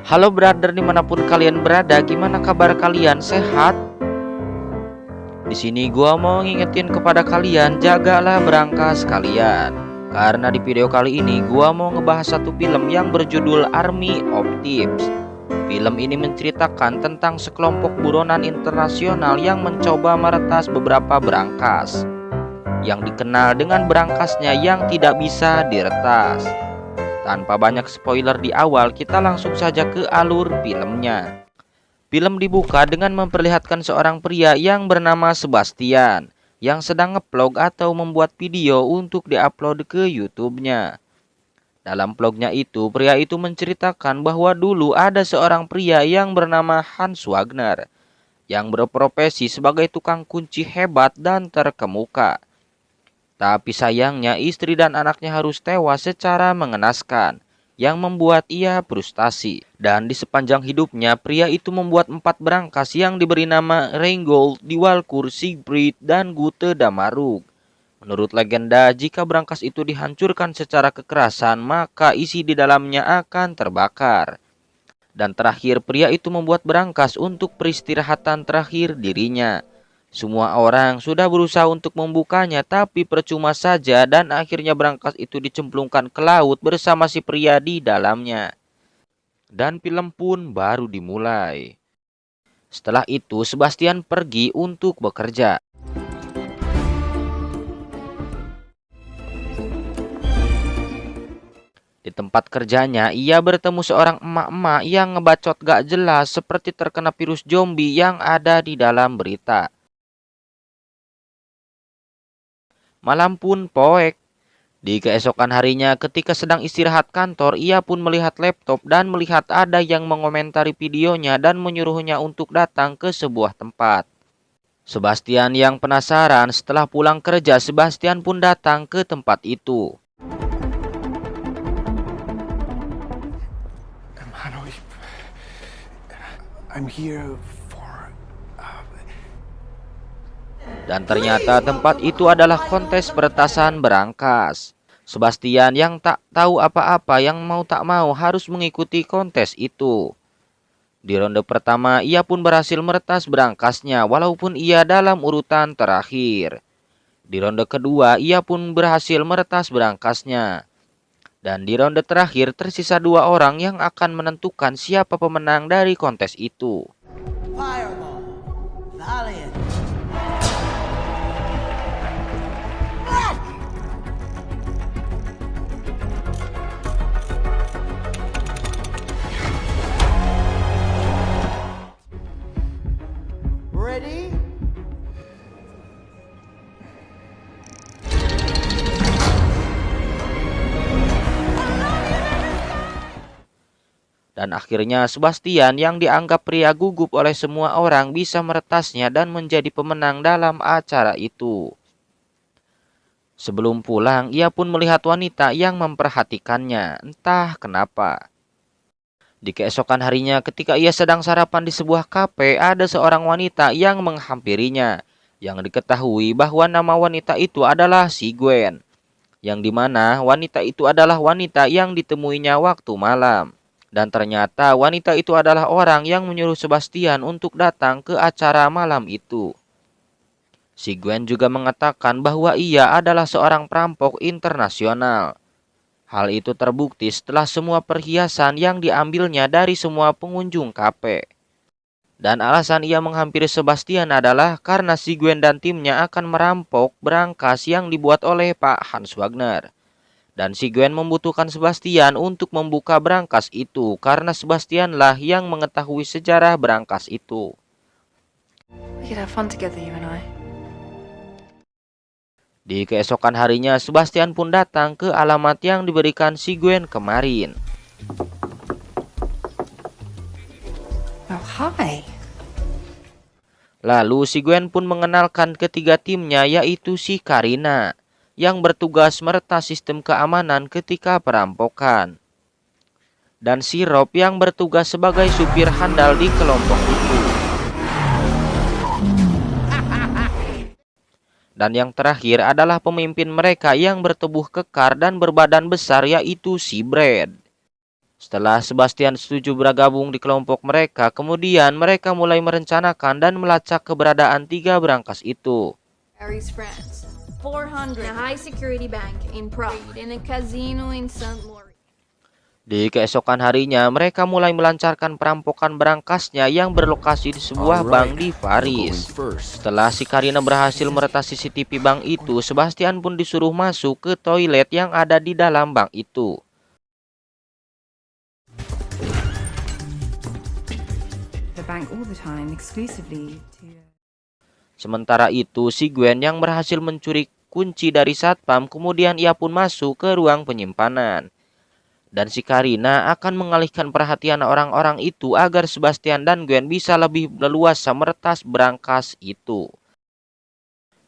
Halo brother dimanapun kalian berada, gimana kabar kalian? Sehat? Di sini gua mau ngingetin kepada kalian, jagalah berangkas kalian. Karena di video kali ini gua mau ngebahas satu film yang berjudul Army of Thieves. Film ini menceritakan tentang sekelompok buronan internasional yang mencoba meretas beberapa berangkas, yang dikenal dengan berangkasnya yang tidak bisa diretas. Tanpa banyak spoiler di awal, kita langsung saja ke alur filmnya. Film dibuka dengan memperlihatkan seorang pria yang bernama Sebastian yang sedang nge-vlog atau membuat video untuk diupload ke YouTube-nya. Dalam vlognya itu, pria itu menceritakan bahwa dulu ada seorang pria yang bernama Hans Wagner yang berprofesi sebagai tukang kunci hebat dan terkemuka. Tapi sayangnya istri dan anaknya harus tewas secara mengenaskan, yang membuat ia frustasi. Dan di sepanjang hidupnya, pria itu membuat 4 berangkas yang diberi nama Reingold, Diwalkur, Siegfried, dan Gute Damaruk. Menurut legenda, jika berangkas itu dihancurkan secara kekerasan, maka isi di dalamnya akan terbakar. Dan terakhir, pria itu membuat berangkas untuk peristirahatan terakhir dirinya. Semua orang sudah berusaha untuk membukanya, tapi percuma saja, dan akhirnya berangkas itu dicemplungkan ke laut bersama si pria di dalamnya. Dan film pun baru dimulai. Setelah itu, Sebastian pergi untuk bekerja. Di tempat kerjanya, ia bertemu seorang emak-emak yang ngebacot gak jelas seperti terkena virus zombie yang ada di dalam berita. Malam pun poek. Di keesokan harinya ketika sedang istirahat kantor, ia pun melihat laptop dan melihat ada yang mengomentari videonya dan menyuruhnya untuk datang ke sebuah tempat. Sebastian yang penasaran, setelah pulang kerja, Sebastian pun datang ke tempat itu. I'm here for. Dan ternyata tempat itu adalah kontes peretasan berangkas. Sebastian yang tak tahu apa-apa yang mau tak mau harus mengikuti kontes itu. Di ronde pertama ia pun berhasil meretas berangkasnya walaupun ia dalam urutan terakhir. Di ronde kedua ia pun berhasil meretas berangkasnya. Dan di ronde terakhir tersisa 2 orang yang akan menentukan siapa pemenang dari kontes itu. Fireball, Valiant. Ready? Dan akhirnya Sebastian yang dianggap pria gugup oleh semua orang bisa meretasnya dan menjadi pemenang dalam acara itu. Sebelum pulang, ia pun melihat wanita yang memperhatikannya, entah kenapa. Di keesokan harinya ketika ia sedang sarapan di sebuah kafe, ada seorang wanita yang menghampirinya, yang diketahui bahwa nama wanita itu adalah si Gwen, yang dimana wanita itu adalah wanita yang ditemuinya waktu malam. Dan ternyata wanita itu adalah orang yang menyuruh Sebastian untuk datang ke acara malam itu. Si Gwen juga mengatakan bahwa ia adalah seorang perampok internasional. Hal itu terbukti setelah semua perhiasan yang diambilnya dari semua pengunjung kafe. Dan alasan ia menghampiri Sebastian adalah karena si Gwen dan timnya akan merampok berangkas yang dibuat oleh Pak Hans Wagner. Dan si Gwen membutuhkan Sebastian untuk membuka berangkas itu karena Sebastianlah yang mengetahui sejarah berangkas itu. We could have fun together, you and I. Di keesokan harinya, Sebastian pun datang ke alamat yang diberikan si Gwen kemarin. Oh, hi. Lalu si Gwen pun mengenalkan ketiga timnya, yaitu si Karina yang bertugas meretas sistem keamanan ketika perampokan, dan si Rob yang bertugas sebagai supir handal di kelompok itu. Dan yang terakhir adalah pemimpin mereka yang bertubuh kekar dan berbadan besar, yaitu si Brad. Setelah Sebastian setuju bergabung di kelompok mereka, kemudian mereka mulai merencanakan dan melacak keberadaan 3 berangkas itu. Harry's friends. 400 in a high security bank in Prague, in a casino in St. Moritz. Di keesokan harinya, mereka mulai melancarkan perampokan berangkasnya yang berlokasi di sebuah bank di Paris. Setelah si Karina berhasil meretas CCTV bank itu, Sebastian pun disuruh masuk ke toilet yang ada di dalam bank itu. The bank all the time, exclusively to. Sementara itu, si Gwen yang berhasil mencuri kunci dari satpam, kemudian ia pun masuk ke ruang penyimpanan. Dan si Karina akan mengalihkan perhatian orang-orang itu agar Sebastian dan Gwen bisa lebih leluasa meretas berangkas itu.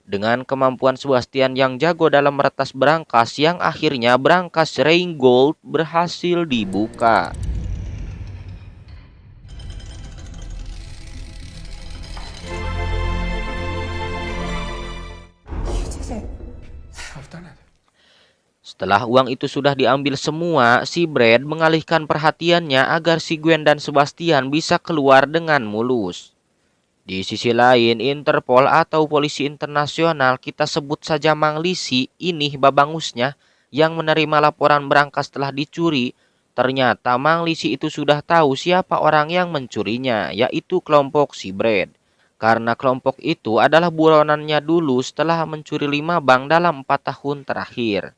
Dengan kemampuan Sebastian yang jago dalam meretas berangkas, yang akhirnya berangkas Rheingold berhasil dibuka. I've done it. Setelah uang itu sudah diambil semua, si Brad mengalihkan perhatiannya agar si Gwen dan Sebastian bisa keluar dengan mulus. Di sisi lain, Interpol atau polisi internasional, kita sebut saja Mang Lisi, ini babangusnya yang menerima laporan berangkas telah dicuri. Ternyata Mang Lisi itu sudah tahu siapa orang yang mencurinya, yaitu kelompok si Brad. Karena kelompok itu adalah buronannya dulu setelah mencuri 5 bank dalam 4 tahun terakhir.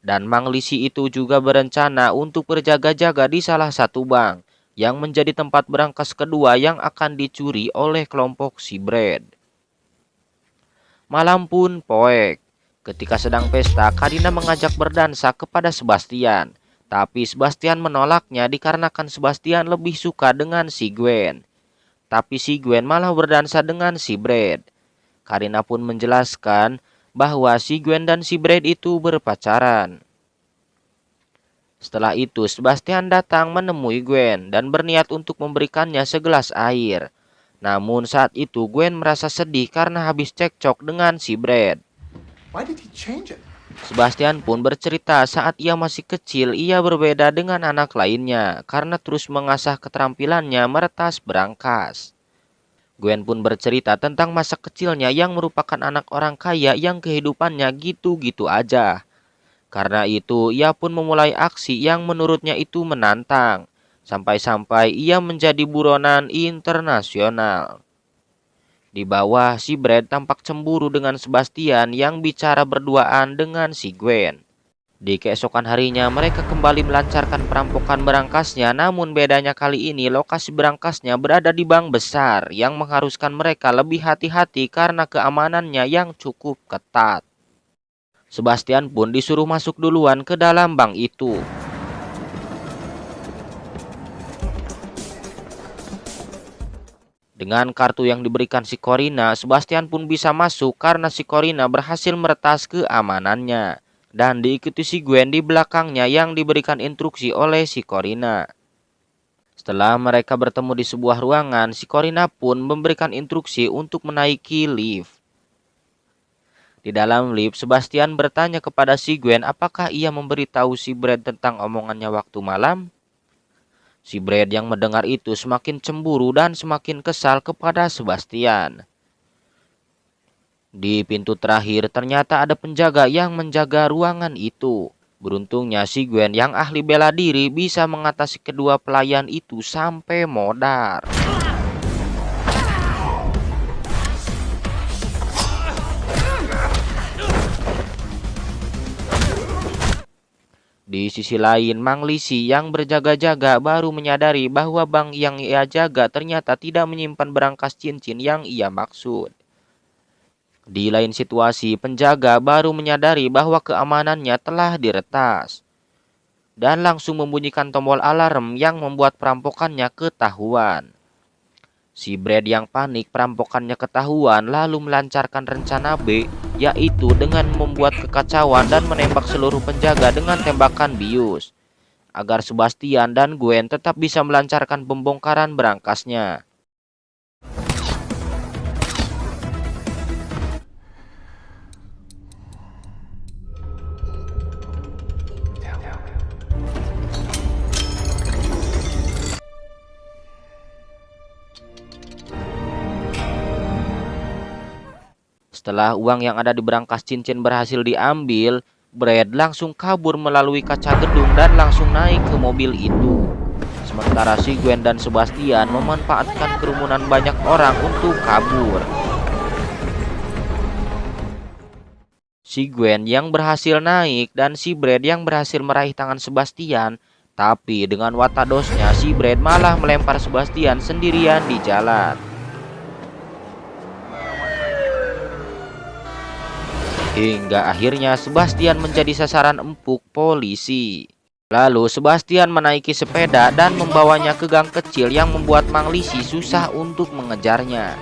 Dan Mang Lisi itu juga berencana untuk berjaga-jaga di salah satu bank yang menjadi tempat berangkas kedua yang akan dicuri oleh kelompok si Brad. Malam pun poek. Ketika sedang pesta, Karina mengajak berdansa kepada Sebastian. Tapi Sebastian menolaknya dikarenakan Sebastian lebih suka dengan si Gwen. Tapi si Gwen malah berdansa dengan si Brad. Karina pun menjelaskan bahwa si Gwen dan si Brad itu berpacaran. Setelah itu, Sebastian datang menemui Gwen dan berniat untuk memberikannya segelas air. Namun saat itu Gwen merasa sedih karena habis cekcok dengan si Brad. Why did he change it? Sebastian pun bercerita saat ia masih kecil ia berbeda dengan anak lainnya karena terus mengasah keterampilannya meretas berangkas. Gwen pun bercerita tentang masa kecilnya yang merupakan anak orang kaya yang kehidupannya gitu-gitu aja. Karena itu ia pun memulai aksi yang menurutnya itu menantang. Sampai-sampai ia menjadi buronan internasional. Di bawah, si Brad tampak cemburu dengan Sebastian yang bicara berduaan dengan si Gwen. Di keesokan harinya mereka kembali melancarkan perampokan berangkasnya, namun bedanya kali ini lokasi berangkasnya berada di bank besar yang mengharuskan mereka lebih hati-hati karena keamanannya yang cukup ketat. Sebastian pun disuruh masuk duluan ke dalam bank itu. Dengan kartu yang diberikan si Corina, Sebastian pun bisa masuk karena si Corina berhasil meretas keamanannya. Dan diikuti si Gwen di belakangnya yang diberikan instruksi oleh si Corina. Setelah mereka bertemu di sebuah ruangan, si Corina pun memberikan instruksi untuk menaiki lift. Di dalam lift, Sebastian bertanya kepada si Gwen apakah ia memberitahu si Brad tentang omongannya waktu malam. Si Brad yang mendengar itu semakin cemburu dan semakin kesal kepada Sebastian. Di pintu terakhir ternyata ada penjaga yang menjaga ruangan itu. Beruntungnya si Gwen yang ahli bela diri bisa mengatasi kedua pelayan itu sampai modar. Di sisi lain, Mang Lisi yang berjaga-jaga baru menyadari bahwa bank yang ia jaga ternyata tidak menyimpan berangkas cincin yang ia maksud. Di lain situasi, penjaga baru menyadari bahwa keamanannya telah diretas. Dan langsung membunyikan tombol alarm yang membuat perampokannya ketahuan. Si Brad yang panik perampokannya ketahuan lalu melancarkan rencana B, yaitu dengan membuat kekacauan dan menembak seluruh penjaga dengan tembakan bius. Agar Sebastian dan Gwen tetap bisa melancarkan pembongkaran berangkasnya. Setelah uang yang ada di berangkas cincin berhasil diambil, Brad langsung kabur melalui kaca gedung dan langsung naik ke mobil itu. Sementara si Gwen dan Sebastian memanfaatkan kerumunan banyak orang untuk kabur. Si Gwen yang berhasil naik dan si Brad yang berhasil meraih tangan Sebastian. Tapi dengan watadosnya si Brad malah melempar Sebastian sendirian di jalan. Hingga akhirnya Sebastian menjadi sasaran empuk polisi. Lalu Sebastian menaiki sepeda dan membawanya ke gang kecil yang membuat Mang Lisi susah untuk mengejarnya.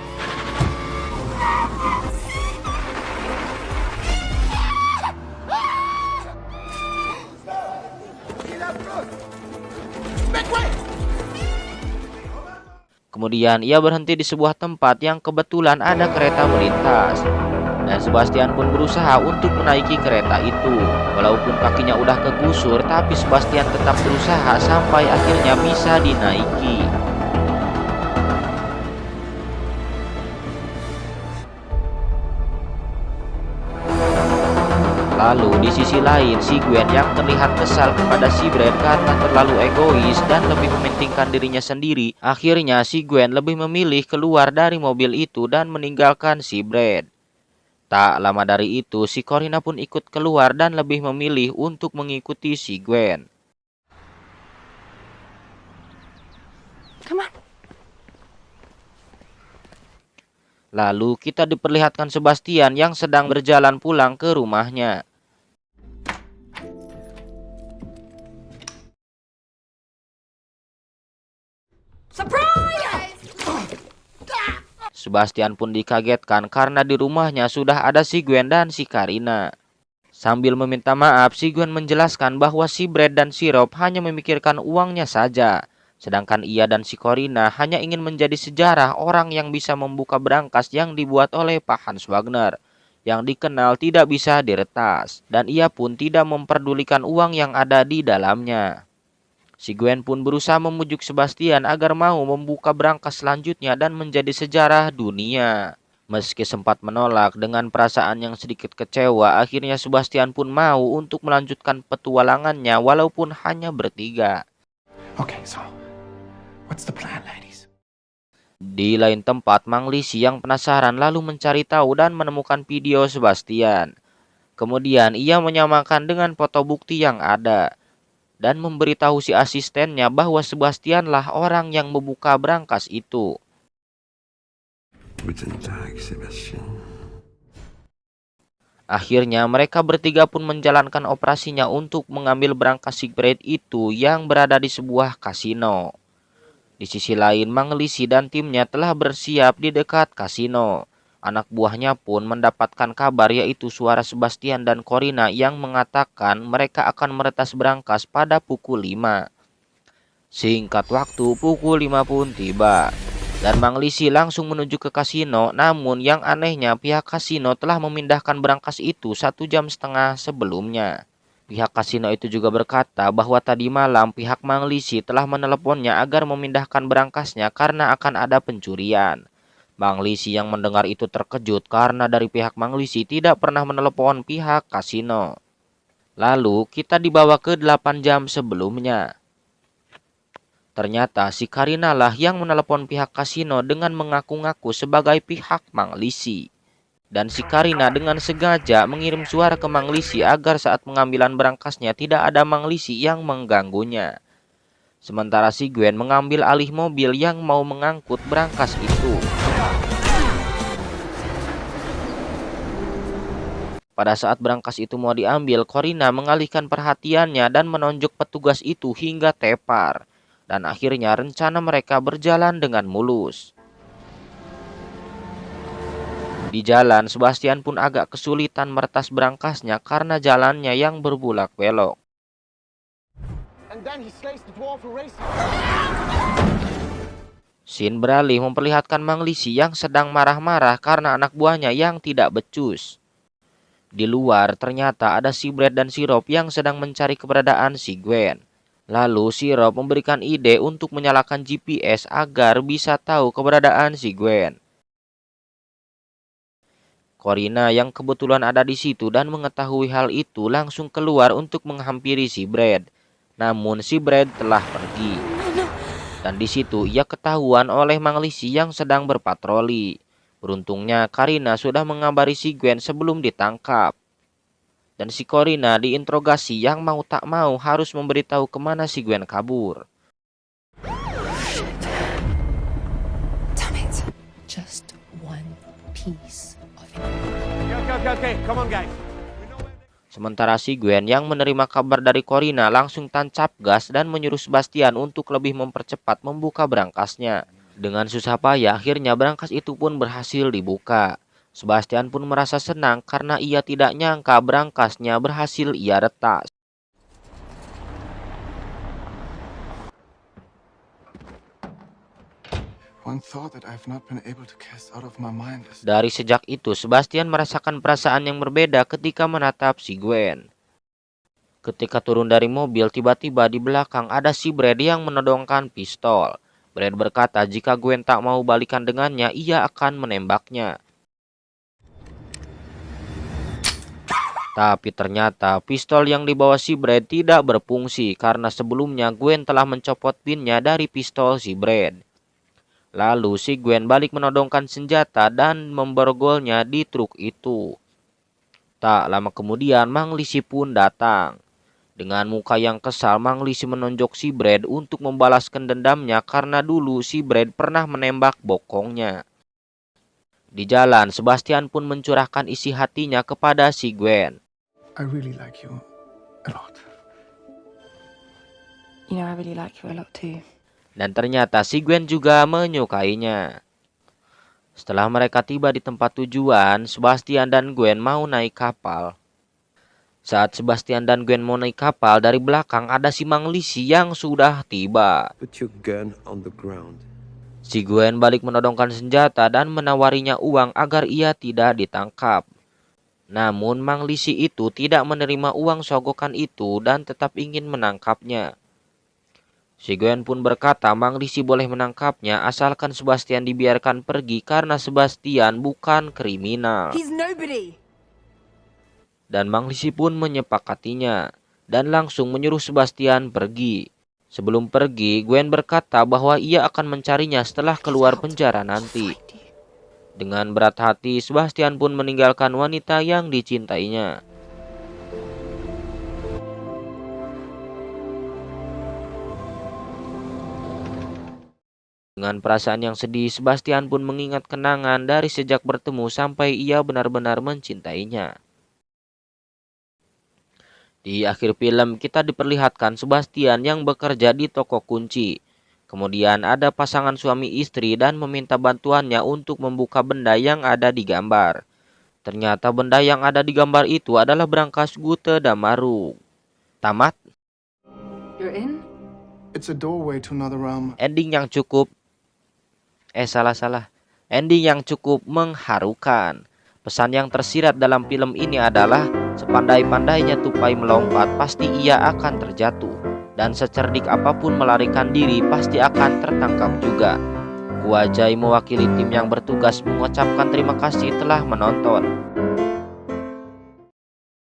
Kemudian ia berhenti di sebuah tempat yang kebetulan ada kereta melintas. Dan Sebastian pun berusaha untuk menaiki kereta itu. Walaupun kakinya udah kegusur, tapi Sebastian tetap berusaha sampai akhirnya bisa dinaiki. Lalu di sisi lain, si Gwen yang terlihat kesal kepada si Brad karena terlalu egois dan lebih mementingkan dirinya sendiri. Akhirnya si Gwen lebih memilih keluar dari mobil itu dan meninggalkan si Brad. Tak lama dari itu, si Corina pun ikut keluar dan lebih memilih untuk mengikuti si Gwen. Come on. Lalu kita diperlihatkan Sebastian yang sedang berjalan pulang ke rumahnya. Surprise! Sebastian pun dikagetkan karena di rumahnya sudah ada si Gwen dan si Karina. Sambil meminta maaf, si Gwen menjelaskan bahwa si Brad dan si Rob hanya memikirkan uangnya saja. Sedangkan ia dan si Corina hanya ingin menjadi sejarah orang yang bisa membuka berangkas yang dibuat oleh Pak Hans Wagner, yang dikenal tidak bisa diretas, dan ia pun tidak memperdulikan uang yang ada di dalamnya. Si Gwen pun berusaha memujuk Sebastian agar mau membuka berangkas selanjutnya dan menjadi sejarah dunia. Meski sempat menolak dengan perasaan yang sedikit kecewa, akhirnya Sebastian pun mau untuk melanjutkan petualangannya walaupun hanya bertiga. Okay, so what's the plan, ladies? Di lain tempat, Mang Lisi yang penasaran lalu mencari tahu dan menemukan video Sebastian. Kemudian ia menyamakan dengan foto bukti yang ada dan memberitahu si asistennya bahwa Sebastianlah orang yang membuka berangkas itu. Akhirnya mereka bertiga pun menjalankan operasinya untuk mengambil berangkas si Brad itu yang berada di sebuah kasino. Di sisi lain, Mang Lisi dan timnya telah bersiap di dekat kasino. Anak buahnya pun mendapatkan kabar yaitu suara Sebastian dan Corina yang mengatakan mereka akan meretas berangkas pada pukul 5. Singkat waktu, pukul 5 pun tiba. Dan Mang Lisi langsung menuju ke kasino, namun yang anehnya pihak kasino telah memindahkan berangkas itu 1,5 jam sebelumnya. Pihak kasino itu juga berkata bahwa tadi malam pihak Mang Lisi telah meneleponnya agar memindahkan berangkasnya karena akan ada pencurian. Mang Lisi yang mendengar itu terkejut karena dari pihak Mang Lisi tidak pernah menelepon pihak kasino. Lalu kita dibawa ke 8 jam sebelumnya. Ternyata si Karina lah yang menelepon pihak kasino dengan mengaku-ngaku sebagai pihak Mang Lisi. Dan si Karina dengan sengaja mengirim suara ke Mang Lisi agar saat pengambilan berangkasnya tidak ada Mang Lisi yang mengganggunya. Sementara si Gwen mengambil alih mobil yang mau mengangkut berangkas itu. Pada saat berangkas itu mau diambil, Corina mengalihkan perhatiannya dan menonjok petugas itu hingga tepar. Dan akhirnya rencana mereka berjalan dengan mulus. Di jalan, Sebastian pun agak kesulitan meretas berangkasnya karena jalannya yang berbulak belok. Scene beralih memperlihatkan Mang Lisi yang sedang marah-marah karena anak buahnya yang tidak becus. Di luar ternyata ada si Brad dan si Rob yang sedang mencari keberadaan si Gwen. Lalu si Rob memberikan ide untuk menyalakan GPS agar bisa tahu keberadaan si Gwen. Corina yang kebetulan ada di situ dan mengetahui hal itu langsung keluar untuk menghampiri si Brad. Namun si Brad telah pergi. Dan di situ ia ketahuan oleh Mang Lisi yang sedang berpatroli. Beruntungnya Karina sudah mengabari si Gwen sebelum ditangkap. Dan si Corina diinterogasi yang mau tak mau harus memberitahu kemana si Gwen kabur. Damn it. Just one piece of it. Okay. Come on, guys. Sementara si Gwen yang menerima kabar dari Corina langsung tancap gas dan menyuruh Sebastian untuk lebih mempercepat membuka brankasnya. Dengan susah payah akhirnya brankas itu pun berhasil dibuka. Sebastian pun merasa senang karena ia tidak nyangka brankasnya berhasil ia retas. One thought that I've not been able to cast out of my mind is Dari sejak itu, Sebastian merasakan perasaan yang berbeda ketika menatap si Gwen. Ketika turun dari mobil, tiba-tiba di belakang ada si Brad yang menodongkan pistol. Brad berkata jika Gwen tak mau balikan dengannya, ia akan menembaknya. Tapi ternyata pistol yang dibawa si Brad tidak berfungsi karena sebelumnya Gwen telah mencopot pinnya dari pistol si Brad. Lalu si Gwen balik menodongkan senjata dan memborgolnya di truk itu. Tak lama kemudian Mang Lisi pun datang. Dengan muka yang kesal, Mang Lisi menonjok si Brad untuk membalaskan dendamnya karena dulu si Brad pernah menembak bokongnya. Di jalan, Sebastian pun mencurahkan isi hatinya kepada si Gwen. I really like you a lot. You know, I really like you a lot too. Dan ternyata si Gwen juga menyukainya. Setelah mereka tiba di tempat tujuan, Sebastian dan Gwen mau naik kapal. Saat Sebastian dan Gwen mau naik kapal, dari belakang ada si Mang Lisi yang sudah tiba. Put your gun on the ground. Si Gwen balik menodongkan senjata dan menawarinya uang agar ia tidak ditangkap. Namun Mang Lisi itu tidak menerima uang sogokan itu dan tetap ingin menangkapnya. Si Gwen pun berkata Mang Lisi boleh menangkapnya asalkan Sebastian dibiarkan pergi karena Sebastian bukan kriminal. He's nobody. Dan Mang Lisi pun menyepakatinya dan langsung menyuruh Sebastian pergi. Sebelum pergi, Gwen berkata bahwa ia akan mencarinya setelah keluar penjara nanti. Dengan berat hati, Sebastian pun meninggalkan wanita yang dicintainya. Dengan perasaan yang sedih, Sebastian pun mengingat kenangan dari sejak bertemu sampai ia benar-benar mencintainya. Di akhir film, kita diperlihatkan Sebastian yang bekerja di toko kunci. Kemudian ada pasangan suami istri dan meminta bantuannya untuk membuka benda yang ada di gambar. Ternyata benda yang ada di gambar itu adalah brankas Gute Damaru. Tamat. You're in? It's a doorway to another realm. Ending yang cukup Ending yang cukup mengharukan. Pesan yang tersirat dalam film ini adalah sepandai-pandainya tupai melompat pasti ia akan terjatuh. Dan secerdik apapun melarikan diri pasti akan tertangkap juga. Gua Jai mewakili tim yang bertugas mengucapkan terima kasih telah menonton.